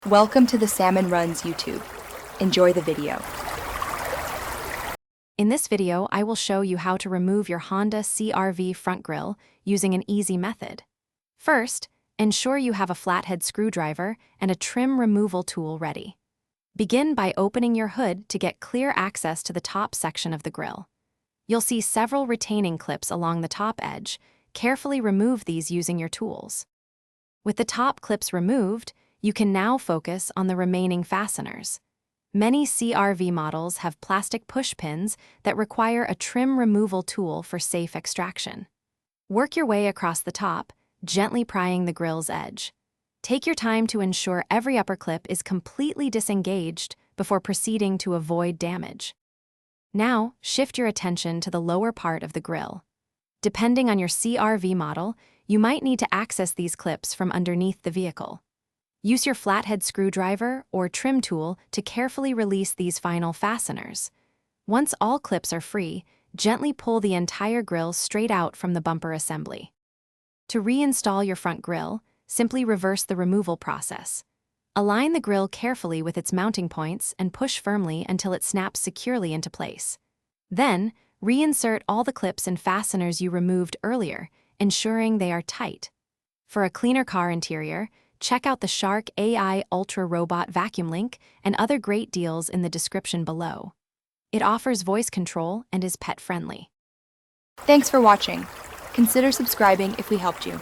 Welcome to the Salmon Runs YouTube. Enjoy the video. In this video, I will show you how to remove your Honda CR-V front grille using an easy method. First, ensure you have a flathead screwdriver and a trim removal tool ready. Begin by opening your hood to get clear access to the top section of the grille. You'll see several retaining clips along the top edge. Carefully remove these using your tools. With the top clips removed, you can now focus on the remaining fasteners. Many CR-V models have plastic push pins that require a trim removal tool for safe extraction. Work your way across the top, gently prying the grille's edge. Take your time to ensure every upper clip is completely disengaged before proceeding to avoid damage. Now, shift your attention to the lower part of the grille. Depending on your CR-V model, you might need to access these clips from underneath the vehicle. Use your flathead screwdriver or trim tool to carefully release these final fasteners. Once all clips are free, gently pull the entire grille straight out from the bumper assembly. To reinstall your front grille, simply reverse the removal process. Align the grille carefully with its mounting points and push firmly until it snaps securely into place. Then, reinsert all the clips and fasteners you removed earlier, ensuring they are tight. For a cleaner car interior, check out the Shark AI Ultra Robot Vacuum link and other great deals in the description below. It offers voice control and is pet-friendly. Thanks for watching. Consider subscribing if we helped you.